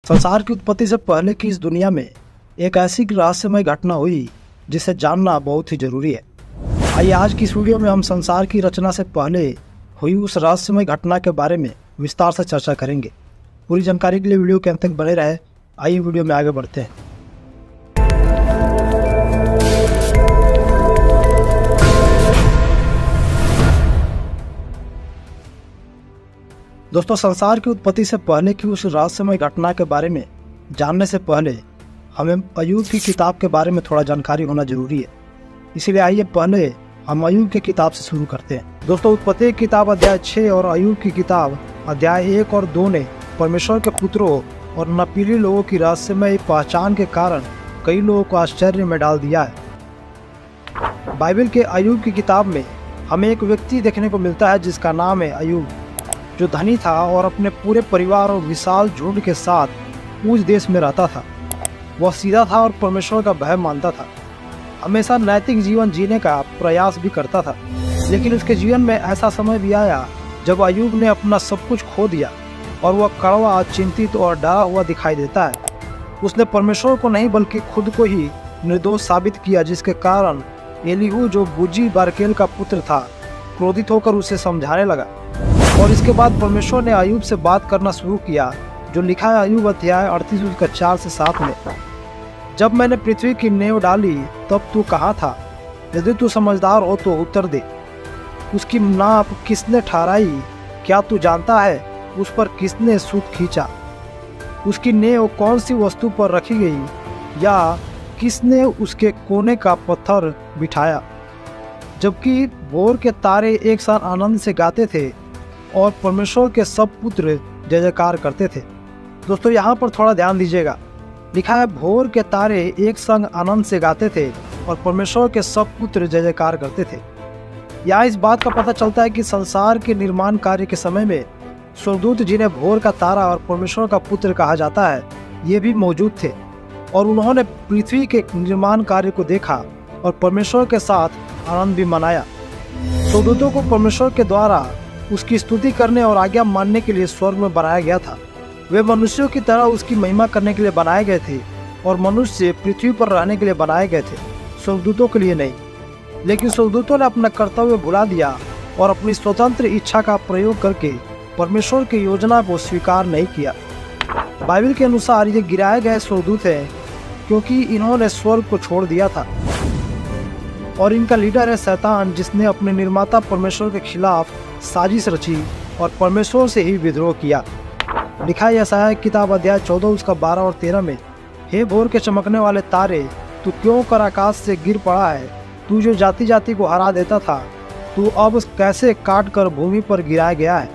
संसार की उत्पत्ति से पहले की इस दुनिया में एक ऐसी रहस्यमय घटना हुई जिसे जानना बहुत ही जरूरी है। आइए आज की इस वीडियो में हम संसार की रचना से पहले हुई उस रहस्यमय घटना के बारे में विस्तार से चर्चा करेंगे। पूरी जानकारी के लिए वीडियो के अंत तक बने रहे। आइए वीडियो में आगे बढ़ते हैं। दोस्तों, संसार की उत्पत्ति से पहले की उस रहस्यमय घटना के बारे में जानने से पहले हमें अय्यूब की किताब के बारे में थोड़ा जानकारी होना जरूरी है। इसीलिए आइए पहले हम अय्यूब की किताब से शुरू करते हैं। दोस्तों, उत्पत्ति की किताब अध्याय 6 और अय्यूब की किताब अध्याय 1 और 2 ने परमेश्वर के पुत्रों और नपीली लोगों की रहस्यमय पहचान के कारण कई लोगों को आश्चर्य में डाल दिया है। बाइबल के अय्यूब की किताब में हमें एक व्यक्ति देखने को मिलता है जिसका नाम है अय्यूब, जो धनी था और अपने पूरे परिवार और विशाल झुंड के साथ ऊंच देश में रहता था। वह सीधा था और परमेश्वर का भय मानता था। हमेशा नैतिक जीवन जीने का प्रयास भी करता था। लेकिन उसके जीवन में ऐसा समय भी आया जब अय्यूब ने अपना सब कुछ खो दिया और वह कड़वा, चिंतित और डरा हुआ दिखाई देता है। उसने परमेश्वर को नहीं बल्कि खुद को ही निर्दोष साबित किया, जिसके कारण एलीहू, जो बूजी बारकेल का पुत्र था, क्रोधित होकर उसे समझाने लगा। और इसके बाद परमेश्वर ने अय्यूब से बात करना शुरू किया, जो लिखा है अय्यूब अध्याय 38 उसका 4 से 7 में। जब मैंने पृथ्वी की नींव डाली तब तू कहाँ था? यदि तू समझदार हो तो उत्तर दे। उसकी नाप किसने ठहराई? क्या तू जानता है? उस पर किसने सूत खींचा? उसकी नींव कौन सी वस्तु पर रखी गई, या किसने उसके कोने का पत्थर बिठाया? जबकि भोर के तारे एक साथ आनंद से गाते थे और परमेश्वर के सब पुत्र जय जयकार करते थे। दोस्तों, यहाँ पर थोड़ा ध्यान दीजिएगा। लिखा है भोर के तारे एक संग आनंद से गाते थे और परमेश्वर के सब पुत्र जय जयकार करते थे। यहाँ इस बात का पता चलता है कि संसार के निर्माण कार्य के समय में स्वर्गदूत, जिन्हें भोर का तारा और परमेश्वर का पुत्र कहा जाता है, ये भी मौजूद थे और उन्होंने पृथ्वी के निर्माण कार्य को देखा और परमेश्वर के साथ आनंद भी मनाया। स्वर्गदूतों को परमेश्वर के द्वारा उसकी स्तुति करने और आज्ञा मानने के लिए स्वर्ग में बनाया गया था। वे मनुष्यों की तरह उसकी महिमा करने के लिए बनाए गए थे और मनुष्य पृथ्वी पर रहने के लिए बनाए गए थे, स्वर्गदूतों के लिए नहीं। लेकिन स्वर्गदूतों ने अपना कर्तव्य भुला दिया और अपनी स्वतंत्र इच्छा का प्रयोग करके परमेश्वर की योजना को स्वीकार नहीं किया। बाइबल के अनुसार ये गिराए गए स्वर्गदूत हैं क्योंकि इन्होंने स्वर्ग को छोड़ दिया था और इनका लीडर है शैतान, जिसने अपने निर्माता परमेश्वर के खिलाफ साजिश रची और परमेश्वर से ही विद्रोह किया। लिखा है यशायाह किताब अध्याय 14 उसका 12 और 13 में, हे भोर के चमकने वाले तारे, तू क्यों कर आकाश से गिर पड़ा है? तू जो जाति जाति को हरा देता था, तू अब कैसे काट कर भूमि पर गिराया गया है?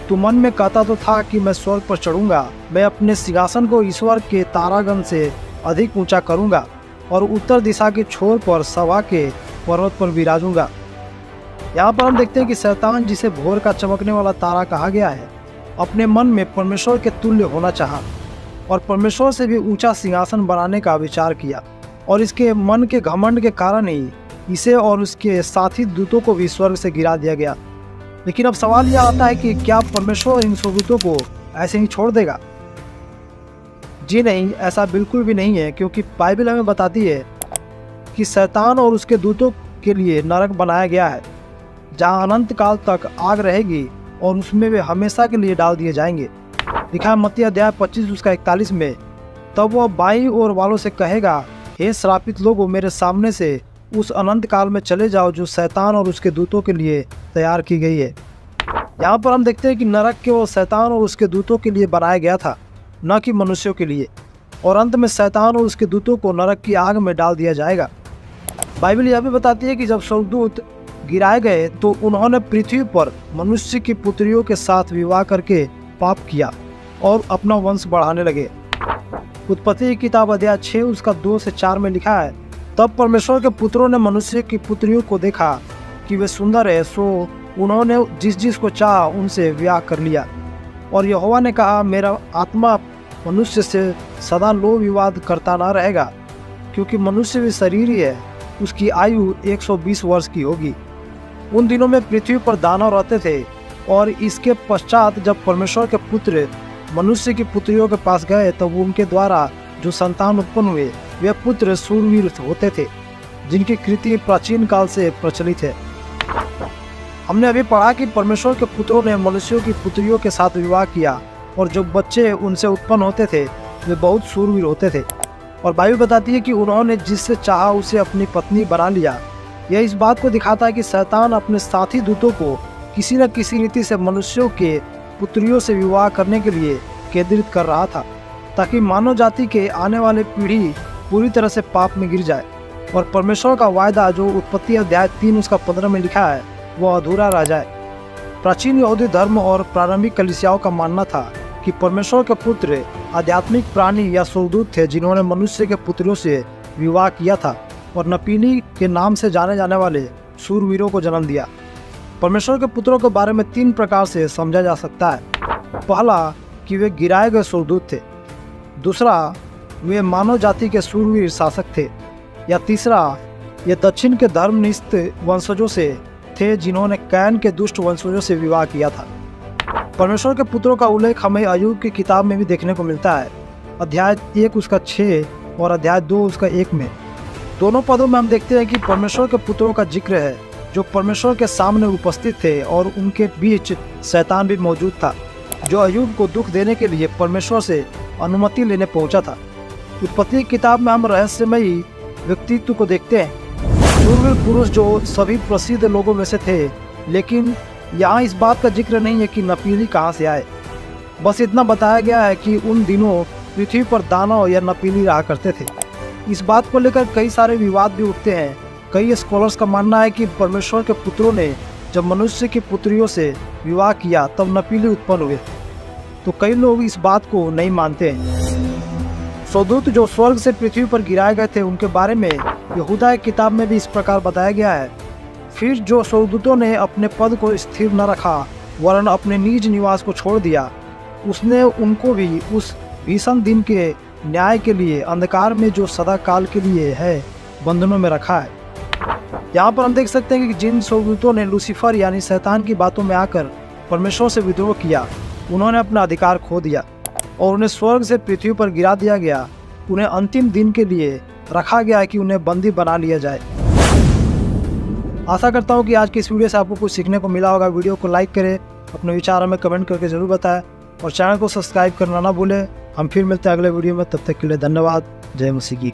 तू मन में कहता तो था कि मैं स्वर्ग पर चढ़ूंगा, मैं अपने सिंहासन को ईश्वर के तारागण से अधिक ऊंचा करूंगा और उत्तर दिशा के छोर पर सवा के पर्वत पर विराजूंगा। यहाँ पर हम देखते हैं कि शैतान, जिसे भोर का चमकने वाला तारा कहा गया है, अपने मन में परमेश्वर के तुल्य होना चाहा और परमेश्वर से भी ऊंचा सिंहासन बनाने का विचार किया। और इसके मन के घमंड के कारण ही इसे और उसके साथी दूतों को भी स्वर्ग से गिरा दिया गया। लेकिन अब सवाल यह आता है कि क्या परमेश्वर इन स्वर्गदूतों को ऐसे ही छोड़ देगा? जी नहीं, ऐसा बिल्कुल भी नहीं है, क्योंकि बाइबल हमें बताती है कि शैतान और उसके दूतों के लिए नरक बनाया गया है, जहाँ अनंत काल तक आग रहेगी और उसमें वे हमेशा के लिए डाल दिए जाएंगे। लिखा है मत्ती अध्याय 25 उसका 41 में, तब वह बाईं ओर वालों से कहेगा, हे श्रापित लोगों, मेरे सामने से उस अनंत काल में चले जाओ जो शैतान और उसके दूतों के लिए तैयार की गई है। यहाँ पर हम देखते हैं कि नरक केवल शैतान और उसके दूतों के लिए बनाया गया था, न कि मनुष्यों के लिए। और अंत में शैतान और उसके दूतों को नरक की आग में डाल दिया जाएगा। बाइबल यह भी बताती है कि जब स्वर्गदूत गिराए गए तो उन्होंने पृथ्वी पर मनुष्य की पुत्रियों के साथ विवाह करके पाप किया और अपना वंश बढ़ाने लगे। उत्पत्ति की किताब अध्याय 6 उसका 2 से 4 में लिखा है, तब परमेश्वर के पुत्रों ने मनुष्य की पुत्रियों को देखा कि वे सुंदर है, सो उन्होंने जिस जिस को चाहा उनसे विवाह कर लिया। और यहोवा ने कहा, मेरा आत्मा मनुष्य से सदा लोभ विवाद करता ना रहेगा, क्योंकि मनुष्य भी शरीर ही है, उसकी आयु 120 वर्ष की होगी। उन दिनों में पृथ्वी पर दानव रहते थे और इसके पश्चात जब परमेश्वर के पुत्र मनुष्य की पुत्रियों के पास गए तब उनके द्वारा जो संतान उत्पन्न हुए वे पुत्र शूरवीर होते थे, जिनकी कृति प्राचीन काल से प्रचलित है। हमने अभी पढ़ा कि परमेश्वर के पुत्रों ने मनुष्यों की पुत्रियों के साथ विवाह किया और जो बच्चे उनसे उत्पन्न होते थे वे बहुत शूरवीर होते थे। और बाइबल बताती है कि उन्होंने जिससे चाहा उसे अपनी पत्नी बना लिया। यह इस बात को दिखाता है कि शैतान अपने साथी दूतों को किसी न किसी रीति से मनुष्यों के पुत्रियों से विवाह करने के लिए केंद्रित कर रहा था, ताकि मानव जाति के आने वाले पीढ़ी पूरी तरह से पाप में गिर जाए और परमेश्वर का वायदा जो उत्पत्ति अध्याय 3 उसका 15 में लिखा है वह अधूरा रह जाए। प्राचीन यहूदी धर्म और प्रारंभिक कलीसियाओं का मानना था कि परमेश्वर के पुत्र आध्यात्मिक प्राणी या स्वर्गदूत थे जिन्होंने मनुष्य के पुत्रों से विवाह किया था और नपीली के नाम से जाने जाने वाले शूरवीरों को जन्म दिया। परमेश्वर के पुत्रों के बारे में 3 प्रकार से समझा जा सकता है। पहला कि वे गिराए गए स्वर्गदूत थे, दूसरा वे मानव जाति के शूरवीर शासक थे, या तीसरा ये दक्षिण के धर्मनिष्ठ वंशजों से थे जिन्होंने कैन के दुष्ट वंशजों से विवाह किया था। परमेश्वर के पुत्रों का उल्लेख हमें अय्यूब की किताब में भी देखने को मिलता है, अध्याय 1 उसका 6 और अध्याय 2 उसका 1 में। दोनों पदों में हम देखते हैं कि परमेश्वर के पुत्रों का जिक्र है जो परमेश्वर के सामने उपस्थित थे और उनके बीच शैतान भी मौजूद था, जो अय्यूब को दुख देने के लिए परमेश्वर से अनुमति लेने पहुंचा था। उत्पत्ति की किताब में हम रहस्यमयी व्यक्तित्व को देखते हैं, शूरवीर पुरुष जो सभी प्रसिद्ध लोगों में से थे, लेकिन यहाँ इस बात का जिक्र नहीं है कि नपीली कहाँ से आए। बस इतना बताया गया है कि उन दिनों पृथ्वी पर दानव या नपीली रहा करते थे। इस बात को लेकर कई सारे विवाद भी उठते हैं। कई स्कॉलर्स का मानना है कि परमेश्वर के पुत्रों ने जब मनुष्य की पुत्रियों से विवाह किया तब नपीली उत्पन्न हुए, तो कई लोग इस बात को नहीं मानते हैं। स्वर्गदूत जो स्वर्ग से पृथ्वी पर गिराए गए थे उनके बारे में यहूदा की किताब में भी इस प्रकार बताया गया है। फिर जो स्वर्गदूतों ने अपने पद को स्थिर न रखा वरन अपने निज निवास को छोड़ दिया, उसने उनको भी उस भीषण दिन के न्याय के लिए अंधकार में जो सदा काल के लिए है बंधनों में रखा है। यहाँ पर हम देख सकते हैं कि जिन स्वर्गदूतों ने लूसीफर यानी शैतान की बातों में आकर परमेश्वर से विद्रोह किया, उन्होंने अपना अधिकार खो दिया और उन्हें स्वर्ग से पृथ्वी पर गिरा दिया गया। उन्हें अंतिम दिन के लिए रखा गया है कि उन्हें बंदी बना लिया जाए। आशा करता हूँ कि आज की इस वीडियो से आपको कुछ सीखने को मिला होगा। वीडियो को लाइक करें, अपने विचार हमें कमेंट करके जरूर बताएं और चैनल को सब्सक्राइब करना ना भूलें। हम फिर मिलते हैं अगले वीडियो में, तब तक के लिए धन्यवाद। जय मसीह की।